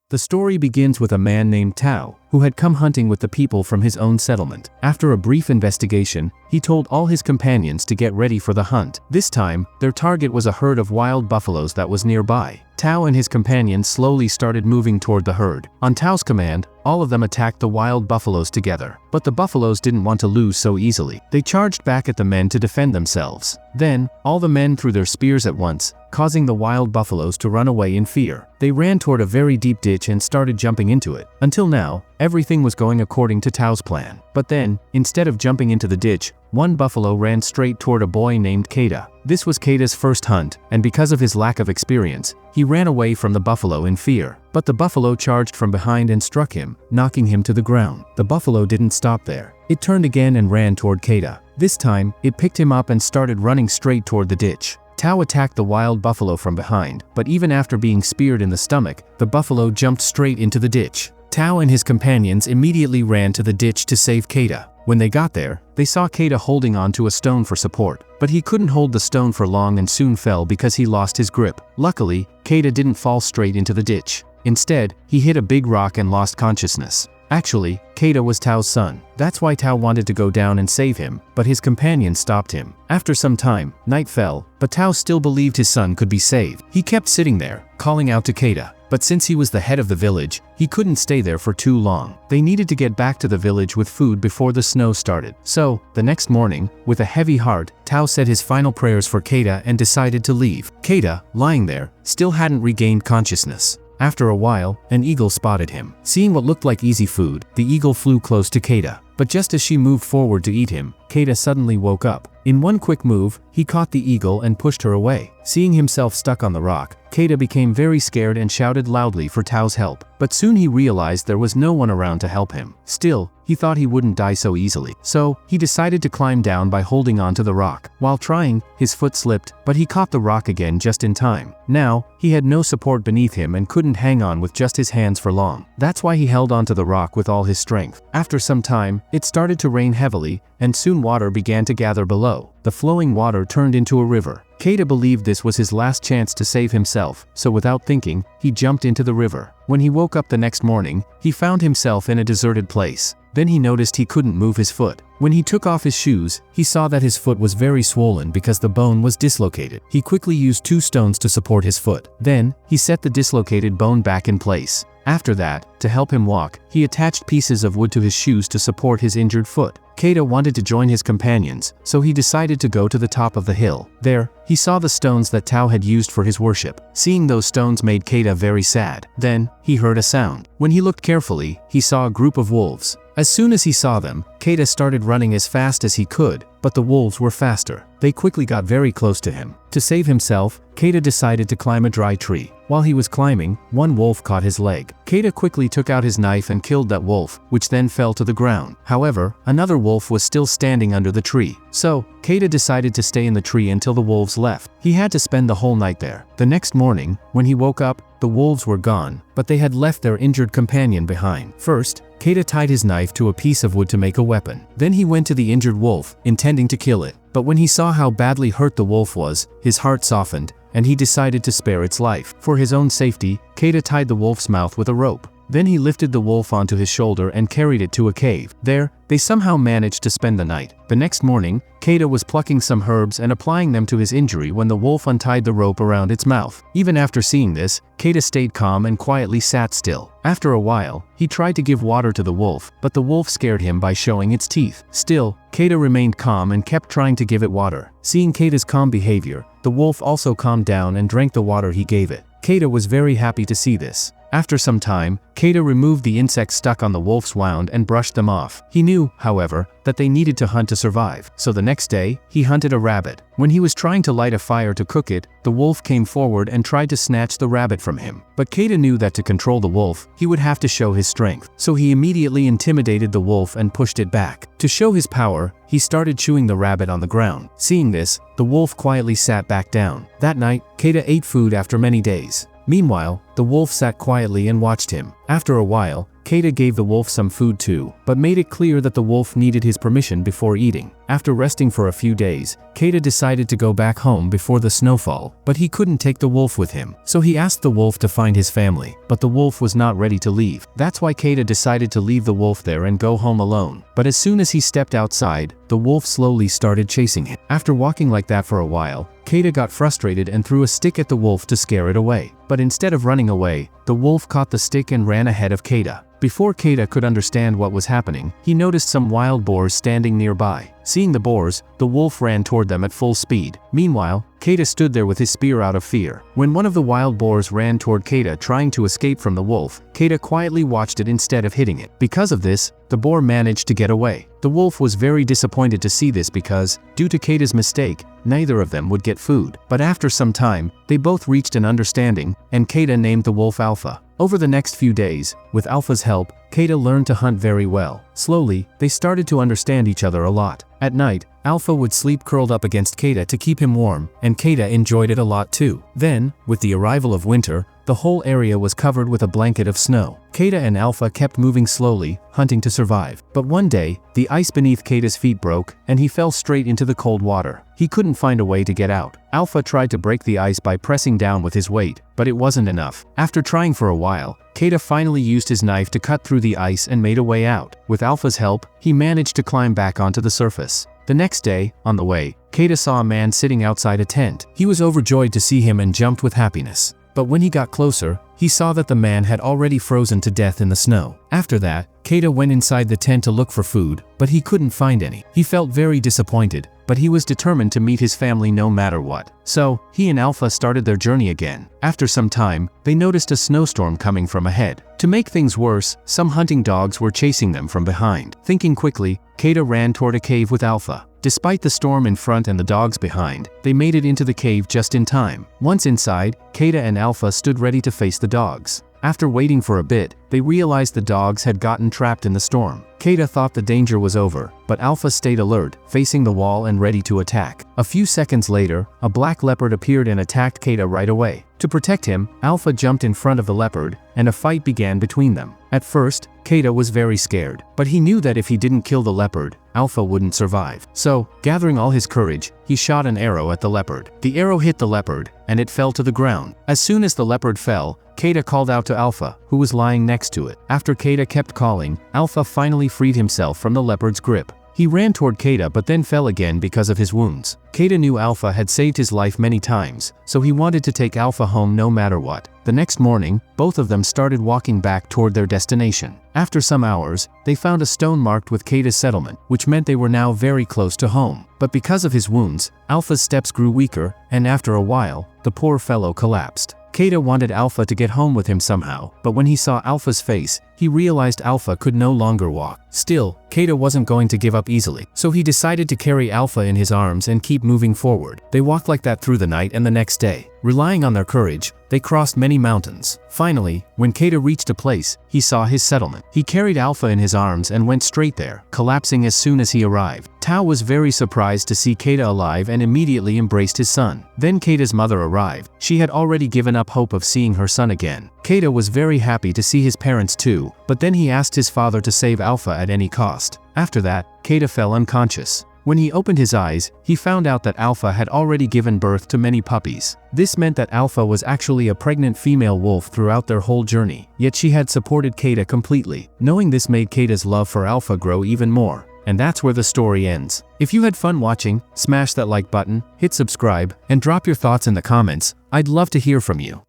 The story begins with a man named Tao, who had come hunting with the people from his own settlement. After a brief investigation, he told all his companions to get ready for the hunt. This time, their target was a herd of wild buffaloes that was nearby. Tao and his companions slowly started moving toward the herd. On Tao's command, all of them attacked the wild buffaloes together. But the buffaloes didn't want to lose so easily. They charged back at the men to defend themselves. Then, all the men threw their spears at once, causing the wild buffaloes to run away in fear. They ran toward a very deep ditch and started jumping into it. Until now, everything was going according to Tao's plan. But then, instead of jumping into the ditch, one buffalo ran straight toward a boy named Keita. This was Keita's first hunt, and because of his lack of experience, he ran away from the buffalo in fear. But the buffalo charged from behind and struck him, knocking him to the ground. The buffalo didn't stop there. It turned again and ran toward Keita. This time, it picked him up and started running straight toward the ditch. Tao attacked the wild buffalo from behind, but even after being speared in the stomach, the buffalo jumped straight into the ditch. Tao and his companions immediately ran to the ditch to save Keita. When they got there, they saw Keita holding onto a stone for support, but he couldn't hold the stone for long and soon fell because he lost his grip. Luckily, Keita didn't fall straight into the ditch. Instead, he hit a big rock and lost consciousness. Actually, Keita was Tao's son. That's why Tao wanted to go down and save him, but his companion stopped him. After some time, night fell, but Tao still believed his son could be saved. He kept sitting there, calling out to Keita. But since he was the head of the village, he couldn't stay there for too long. They needed to get back to the village with food before the snow started. So, the next morning, with a heavy heart, Tao said his final prayers for Keita and decided to leave. Keita, lying there, still hadn't regained consciousness. After a while, an eagle spotted him. Seeing what looked like easy food, the eagle flew close to Keita. But just as she moved forward to eat him, Keita suddenly woke up. In one quick move, he caught the eagle and pushed her away. Seeing himself stuck on the rock, Keita became very scared and shouted loudly for Tao's help. But soon he realized there was no one around to help him. Still, he thought he wouldn't die so easily. So, he decided to climb down by holding onto the rock. While trying, his foot slipped, but he caught the rock again just in time. Now, he had no support beneath him and couldn't hang on with just his hands for long. That's why he held onto the rock with all his strength. After some time, it started to rain heavily, and soon water began to gather below. The flowing water turned into a river. Keita believed this was his last chance to save himself, so without thinking, he jumped into the river. When he woke up the next morning, he found himself in a deserted place. Then he noticed he couldn't move his foot. When he took off his shoes, he saw that his foot was very swollen because the bone was dislocated. He quickly used 2 stones to support his foot. Then, he set the dislocated bone back in place. After that, to help him walk, he attached pieces of wood to his shoes to support his injured foot. Keita wanted to join his companions, so he decided to go to the top of the hill. There, he saw the stones that Tao had used for his worship. Seeing those stones made Keita very sad. Then, he heard a sound. When he looked carefully, he saw a group of wolves. As soon as he saw them, Keita started running as fast as he could, but the wolves were faster. They quickly got very close to him. To save himself, Keita decided to climb a dry tree. While he was climbing, one wolf caught his leg. Keita quickly took out his knife and killed that wolf, which then fell to the ground. However, another wolf was still standing under the tree. So, Keita decided to stay in the tree until the wolves left. He had to spend the whole night there. The next morning, when he woke up, the wolves were gone, but they had left their injured companion behind. First, Keita tied his knife to a piece of wood to make a weapon. Then he went to the injured wolf, intending to kill it. But when he saw how badly hurt the wolf was, his heart softened, and he decided to spare its life. For his own safety, Keita tied the wolf's mouth with a rope. Then he lifted the wolf onto his shoulder and carried it to a cave. There, they somehow managed to spend the night. The next morning, Keita was plucking some herbs and applying them to his injury when the wolf untied the rope around its mouth. Even after seeing this, Keita stayed calm and quietly sat still. After a while, he tried to give water to the wolf, but the wolf scared him by showing its teeth. Still, Keita remained calm and kept trying to give it water. Seeing Keita's calm behavior, the wolf also calmed down and drank the water he gave it. Keita was very happy to see this. After some time, Keita removed the insects stuck on the wolf's wound and brushed them off. He knew, however, that they needed to hunt to survive. So the next day, he hunted a rabbit. When he was trying to light a fire to cook it, the wolf came forward and tried to snatch the rabbit from him. But Keita knew that to control the wolf, he would have to show his strength. So he immediately intimidated the wolf and pushed it back. To show his power, he started chewing the rabbit on the ground. Seeing this, the wolf quietly sat back down. That night, Keita ate food after many days. Meanwhile, the wolf sat quietly and watched him. After a while, Keita gave the wolf some food too, but made it clear that the wolf needed his permission before eating. After resting for a few days, Kata decided to go back home before the snowfall, but he couldn't take the wolf with him. So he asked the wolf to find his family, but the wolf was not ready to leave. That's why Kata decided to leave the wolf there and go home alone. But as soon as he stepped outside, the wolf slowly started chasing him. After walking like that for a while, Kata got frustrated and threw a stick at the wolf to scare it away. But instead of running away, the wolf caught the stick and ran ahead of Kata. Before Kata could understand what was happening, he noticed some wild boars standing nearby. Seeing the boars, the wolf ran toward them at full speed. Meanwhile, Kata stood there with his spear out of fear. When one of the wild boars ran toward Kata trying to escape from the wolf, Kata quietly watched it instead of hitting it. Because of this, the boar managed to get away. The wolf was very disappointed to see this because, due to Kata's mistake, neither of them would get food. But after some time, they both reached an understanding, and Kata named the wolf Alpha. Over the next few days, with Alpha's help, Kata learned to hunt very well. Slowly, they started to understand each other a lot. At night, Alpha would sleep curled up against Kata to keep him warm, and Kata enjoyed it a lot too. Then, with the arrival of winter, the whole area was covered with a blanket of snow. Kata and Alpha kept moving slowly, hunting to survive. But one day, the ice beneath Kata's feet broke, and he fell straight into the cold water. He couldn't find a way to get out. Alpha tried to break the ice by pressing down with his weight, but it wasn't enough. After trying for a while, Kata finally used his knife to cut through the ice and made a way out. With Alpha's help, he managed to climb back onto the surface. The next day, on the way, Kata saw a man sitting outside a tent. He was overjoyed to see him and jumped with happiness. But when he got closer, he saw that the man had already frozen to death in the snow. After that, Kata went inside the tent to look for food, but he couldn't find any. He felt very disappointed, but he was determined to meet his family no matter what. So, he and Alpha started their journey again. After some time, they noticed a snowstorm coming from ahead. To make things worse, some hunting dogs were chasing them from behind. Thinking quickly, Kata ran toward a cave with Alpha. Despite the storm in front and the dogs behind, they made it into the cave just in time. Once inside, Kata and Alpha stood ready to face the dogs. After waiting for a bit, they realized the dogs had gotten trapped in the storm. Kata thought the danger was over, but Alpha stayed alert, facing the wall and ready to attack. A few seconds later, a black leopard appeared and attacked Kata right away. To protect him, Alpha jumped in front of the leopard, and a fight began between them. At first, Kata was very scared, but he knew that if he didn't kill the leopard, Alpha wouldn't survive. So, gathering all his courage, he shot an arrow at the leopard. The arrow hit the leopard, and it fell to the ground. As soon as the leopard fell, Kata called out to Alpha, who was lying next to it. After Kata kept calling, Alpha finally freed himself from the leopard's grip. He ran toward Kata but then fell again because of his wounds. Kata knew Alpha had saved his life many times, so he wanted to take Alpha home no matter what. The next morning, both of them started walking back toward their destination. After some hours, they found a stone marked with Kata's settlement, which meant they were now very close to home. But because of his wounds, Alpha's steps grew weaker, and after a while, the poor fellow collapsed. Kata wanted Alpha to get home with him somehow, but when he saw Alpha's face, he realized Alpha could no longer walk. Still, Kata wasn't going to give up easily, so he decided to carry Alpha in his arms and keep moving forward. They walked like that through the night and the next day. Relying on their courage, they crossed many mountains. Finally, when Kata reached a place, he saw his settlement. He carried Alpha in his arms and went straight there, collapsing as soon as he arrived. Tao was very surprised to see Kata alive and immediately embraced his son. Then Kata's mother arrived. She had already given up hope of seeing her son again. Kata was very happy to see his parents too, but then he asked his father to save Alpha at any cost. After that, Kata fell unconscious. When he opened his eyes, he found out that Alpha had already given birth to many puppies. This meant that Alpha was actually a pregnant female wolf throughout their whole journey, yet she had supported Kata completely. Knowing this made Kata's love for Alpha grow even more. And that's where the story ends. If you had fun watching, smash that like button, hit subscribe, and drop your thoughts in the comments. I'd love to hear from you.